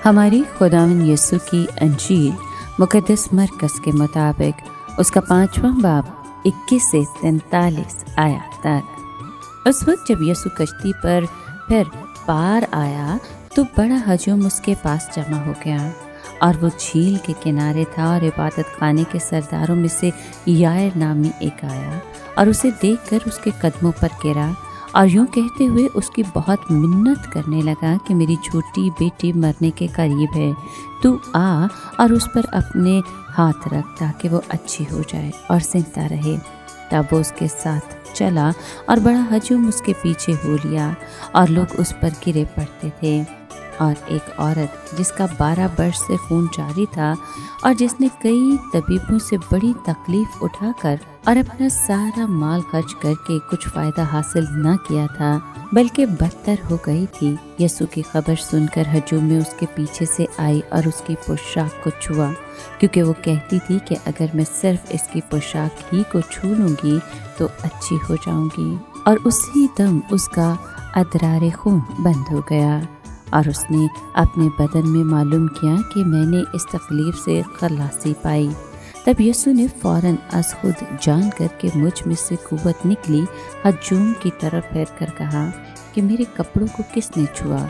ہماری خداوند یسوع کی انجیل مقدس مرکز کے مطابق اس کا 5واں باب 21 سے 43 آیات تک۔ اس وقت جب یسوع کشتی پر پھر پار آیا تو بڑا ہجوم اس کے پاس جمع ہو گیا، اور وہ جھیل کے کنارے تھا، اور عبادت خانے کے سرداروں میں سے یائر نامی ایک آیا اور اسے دیکھ کر اس کے قدموں پر گرا اور یوں کہتے ہوئے اس کی بہت منت کرنے لگا کہ میری چھوٹی بیٹی مرنے کے قریب ہے، تو آ اور اس پر اپنے ہاتھ رکھ تاکہ وہ اچھی ہو جائے اور زندہ رہے۔ تب وہ اس کے ساتھ چلا اور بڑا ہجوم اس کے پیچھے ہو لیا، اور لوگ اس پر گرے پڑتے تھے۔ اور ایک عورت جس کا 12 برس سے خون جاری تھا اور جس نے کئی طبیبوں سے بڑی تکلیف اٹھا کر اور اپنا سارا مال خرچ کر کے کچھ فائدہ حاصل نہ کیا تھا بلکہ بدتر ہو گئی تھی، یسوع کی خبر سن کر ہجوم میں اس کے پیچھے سے آئی اور اس کی پوشاک کو چھوا، کیونکہ وہ کہتی تھی کہ اگر میں صرف اس کی پوشاک ہی کو چھو لوں گی تو اچھی ہو جاؤں گی، اور اسی دم اس کا ادرار خون بند ہو گیا، اور اس نے اپنے بدن میں معلوم کیا کہ میں نے اس تکلیف سے خلاصی پائی۔ تب یسوع نے فوراً از خود جان کر کہ مجھ میں سے قوت نکلی، ہجوم کی طرف پھیر کر کہا کہ میرے کپڑوں کو کس نے چھوا؟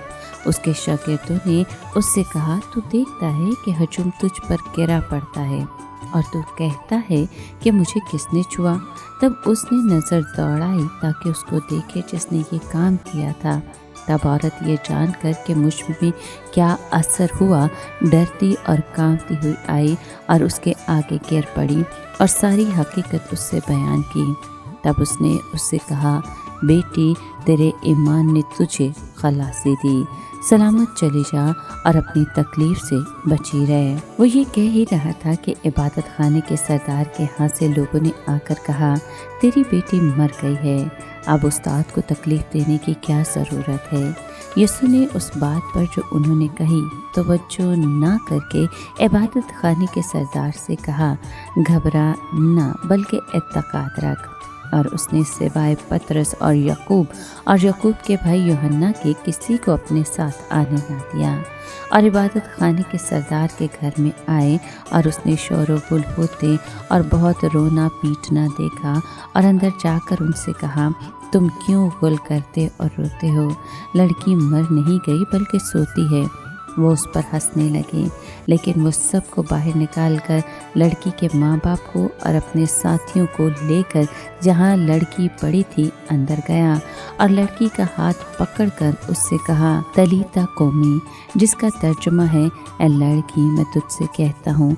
اس کے شاگردوں نے اس سے کہا، تو دیکھتا ہے کہ ہجوم تجھ پر گرا پڑتا ہے اور تو کہتا ہے کہ مجھے کس نے چھوا؟ تب اس نے نظر دوڑائی تاکہ اس کو دیکھے جس نے یہ کام کیا تھا۔ تب عورت یہ جان کر کہ مجھ میں کیا اثر ہوا، ڈرتی اور کانپتی ہوئی آئی اور اس کے آگے گر پڑی اور ساری حقیقت اس سے بیان کی۔ تب اس نے اس سے کہا، بیٹی، تیرے ایمان نے تجھے خلاصی دی، سلامت چلی جا اور اپنی تکلیف سے بچی رہے۔ وہ یہ کہہ ہی رہا تھا کہ عبادت خانے کے سردار کے ہاں سے لوگوں نے آ کر کہا، تیری بیٹی مر گئی ہے، اب استاد کو تکلیف دینے کی کیا ضرورت ہے؟ یسوع نے اس بات پر جو انہوں نے کہی توجہ نہ کر کے عبادت خانے کے سردار سے کہا، گھبرا نہ بلکہ اعتقاد رکھ۔ اور اس نے سوائے پطرس اور یعقوب کے بھائی یوحنا کے کسی کو اپنے ساتھ آنے نہ دیا، اور عبادت خانے کے سردار کے گھر میں آئے، اور اس نے شور و غل ہوتے اور بہت رونا پیٹنا دیکھا، اور اندر جا کر ان سے کہا، تم کیوں غل کرتے اور روتے ہو؟ لڑکی مر نہیں گئی بلکہ سوتی ہے۔ وہ اس پر ہنسنے لگے، لیکن وہ سب کو باہر نکال کر لڑکی کے ماں باپ کو اور اپنے ساتھیوں کو لے کر جہاں لڑکی پڑی تھی اندر گیا، اور لڑکی کا ہاتھ پکڑ کر اس سے کہا، تلیتا کومی، جس کا ترجمہ ہے، اے لڑکی میں تجھ سے کہتا ہوں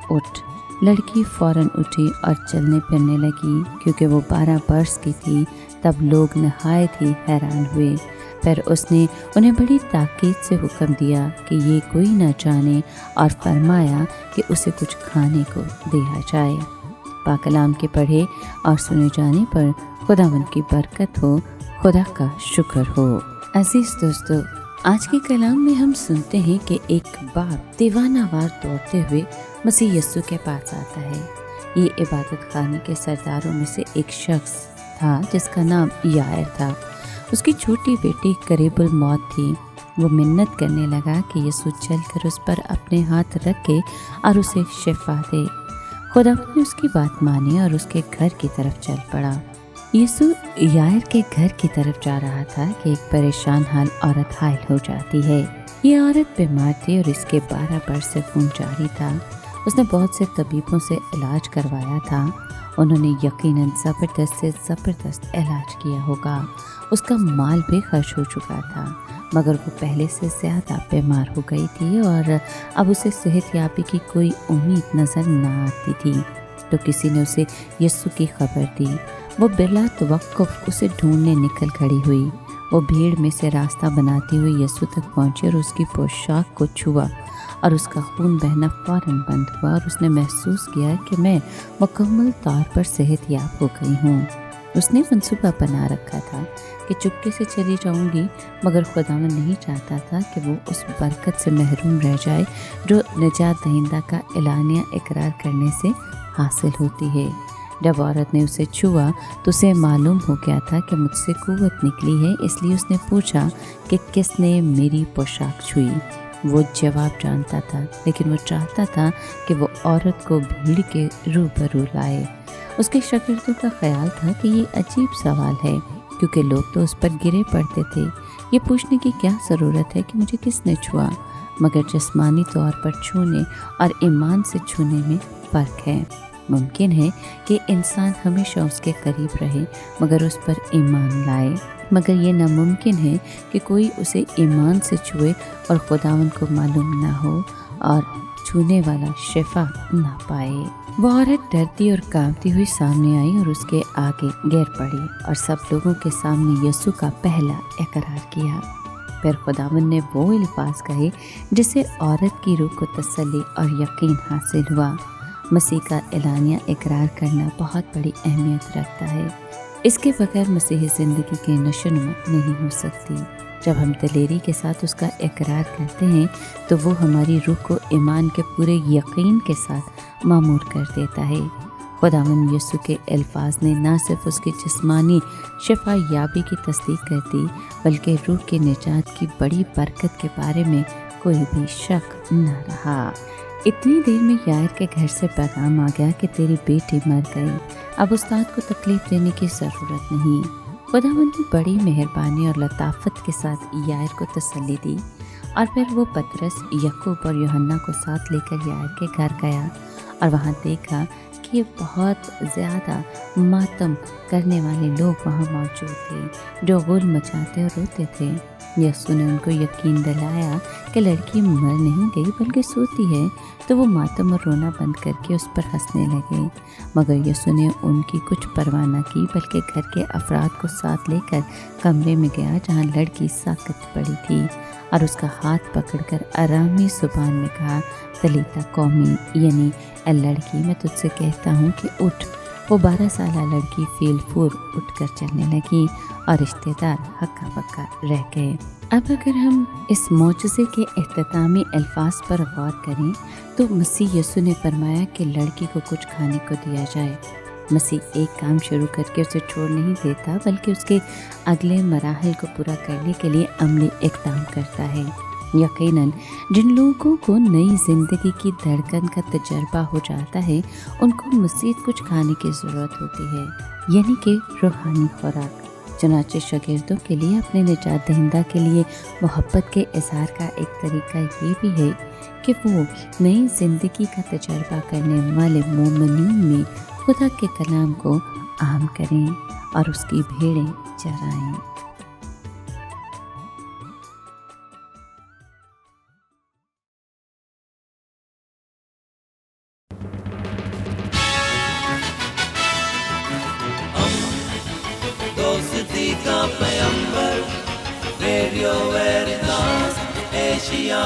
اٹھ۔ لڑکی فوراً اٹھی اور چلنے پھرنے لگی، کیونکہ وہ 12 برس کی تھی۔ تب لوگ نہایت ہی حیران ہوئے۔ پھر اس نے انہیں بڑی تاکید سے حکم دیا کہ یہ کوئی نہ جانے، اور فرمایا کہ اسے کچھ کھانے کو دیا جائے۔ پاک کلام کے پڑھے اور سنے جانے پر خداوند کی برکت ہو، خدا کا شکر ہو۔ عزیز دوستو، آج کے کلام میں ہم سنتے ہیں کہ ایک باپ دیوانہ وار دوڑتے ہوئے مسیح یسوع کے پاس آتا ہے۔ یہ عبادت خانے کے سرداروں میں سے ایک شخص تھا جس کا نام یائر تھا۔ اس کی چھوٹی بیٹی قریب الموت تھی۔ وہ منت کرنے لگا کہ یسوع چل کر اس پر اپنے ہاتھ رکھے اور اسے شفا دے۔ خدا نے اس کی بات مانی اور اس کے گھر کی طرف چل پڑا۔ یسوع یائر کے گھر کی طرف جا رہا تھا کہ ایک پریشان حال عورت حائل ہو جاتی ہے۔ یہ عورت بیمار تھی اور اس کے 12 برس سے خون جاری تھا۔ اس نے بہت سے طبیبوں سے علاج کروایا تھا، انہوں نے یقیناً زبردست سے زبردست علاج کیا ہوگا۔ اس کا مال بھی خرچ ہو چکا تھا، مگر وہ پہلے سے زیادہ بیمار ہو گئی تھی اور اب اسے صحت یابی کی کوئی امید نظر نہ آتی تھی۔ تو کسی نے اسے یسوع کی خبر دی۔ وہ بلا توقف اسے ڈھونڈنے نکل کھڑی ہوئی۔ وہ بھیڑ میں سے راستہ بناتی ہوئی یسوع تک پہنچی اور اس کی پوشاک کو چھوا، اور اس کا خون بہنا فوراً بند ہوا، اور اس نے محسوس کیا کہ میں مکمل طور پر صحت یاب ہو گئی ہوں۔ اس نے منصوبہ بنا رکھا تھا کہ چپکے سے چلی جاؤں گی، مگر خداوند نہیں چاہتا تھا کہ وہ اس برکت سے محروم رہ جائے جو نجات دہندہ کا اعلانیہ اقرار کرنے سے حاصل ہوتی ہے۔ جب عورت نے اسے چھوا تو اسے معلوم ہو گیا تھا کہ مجھ سے قوت نکلی ہے، اس لیے اس نے پوچھا کہ کس نے میری پوشاک چھوئی۔ وہ جواب جانتا تھا، لیکن وہ چاہتا تھا کہ وہ عورت کو بھیڑ کے روبرو لائے۔ اس کے شاگردوں کا خیال تھا کہ یہ عجیب سوال ہے، کیونکہ لوگ تو اس پر گرے پڑتے تھے۔ یہ پوچھنے کی کیا ضرورت ہے کہ مجھے کس نے چھوا؟ مگر جسمانی طور پر چھونے اور ایمان سے چھونے میں فرق ہے۔ ممکن ہے کہ انسان ہمیشہ اس کے قریب رہے مگر اس پر ایمان لائے، مگر یہ ناممکن ہے کہ کوئی اسے ایمان سے چھوئے اور خداوند کو معلوم نہ ہو اور چھونے والا شفا نہ پائے۔ وہ عورت ڈرتی اور کانپتی ہوئی سامنے آئی اور اس کے آگے گر پڑی اور سب لوگوں کے سامنے یسوع کا پہلا اقرار کیا۔ پھر خداوند نے وہ الفاظ کہے جس سے عورت کی روح کو تسلی اور یقین حاصل ہوا۔ مسیح کا اعلانیہ اقرار کرنا بہت بڑی اہمیت رکھتا ہے۔ اس کے بغیر مسیحی زندگی کی نشوونما نہیں ہو سکتی۔ جب ہم دلیری کے ساتھ اس کا اقرار کرتے ہیں تو وہ ہماری روح کو ایمان کے پورے یقین کے ساتھ معمور کر دیتا ہے۔ خداوند یسوع کے الفاظ نے نہ صرف اس کی جسمانی شفا یابی کی تصدیق کر دی بلکہ روح کی نجات کی بڑی برکت کے بارے میں کوئی بھی شک نہ رہا۔ اتنی دیر میں یائر کے گھر سے پیغام آ گیا کہ تیری بیٹی مر گئی، اب استاد کو تکلیف دینے کی ضرورت نہیں۔ خداوند نے بڑی مہربانی اور لطافت کے ساتھ یائر کو تسلی دی، اور پھر وہ پطرس، یعقوب اور یوحنا کو ساتھ لے کر یائر کے گھر گیا اور وہاں دیکھا کہ بہت زیادہ ماتم کرنے والے لوگ وہاں موجود تھے جو غل مچاتے اور روتے تھے۔ یسوع نے ان کو یقین دلایا کہ لڑکی مر نہیں گئی بلکہ سوتی ہے، تو وہ ماتم اور رونا بند کر کے اس پر ہنسنے لگے۔ مگر یسوع نے ان کی کچھ پرواہ نہ کی بلکہ گھر کے افراد کو ساتھ لے کر کمرے میں گیا جہاں لڑکی ساکت پڑی تھی، اور اس کا ہاتھ پکڑ کر آرامی زبان میں کہا، تلیتا قومی، یعنی اے لڑکی میں تجھ سے کہتا ہوں کہ اٹھ۔ وہ 12 سالہ لڑکی فیل فور اٹھ کر چلنے لگی اور رشتہ دار ہکا بکا رہ گئے۔ اب اگر ہم اس معجزے کے اختتامی الفاظ پر غور کریں تو مسیح یسوع نے فرمایا کہ لڑکی کو کچھ کھانے کو دیا جائے۔ مسیح ایک کام شروع کر کے اسے چھوڑ نہیں دیتا بلکہ اس کے اگلے مراحل کو پورا کرنے کے لیے عملی اقدام کرتا ہے۔ یقیناً جن لوگوں کو نئی زندگی کی دھڑکن کا تجربہ ہو جاتا ہے ان کو مزید کچھ کھانے کی ضرورت ہوتی ہے، یعنی کہ روحانی خوراک۔ چنانچہ شاگردوں کے لیے اپنے نجات دہندہ کے لیے محبت کے اظہار کا ایک طریقہ یہ بھی ہے کہ وہ نئی زندگی کا تجربہ کرنے والے مومنین میں خدا کے کلام کو عام کریں اور اس کی بھیڑیں چرائیں۔ دوستی کا پیمبر، ریڈیو ویریتاس ایشیا۔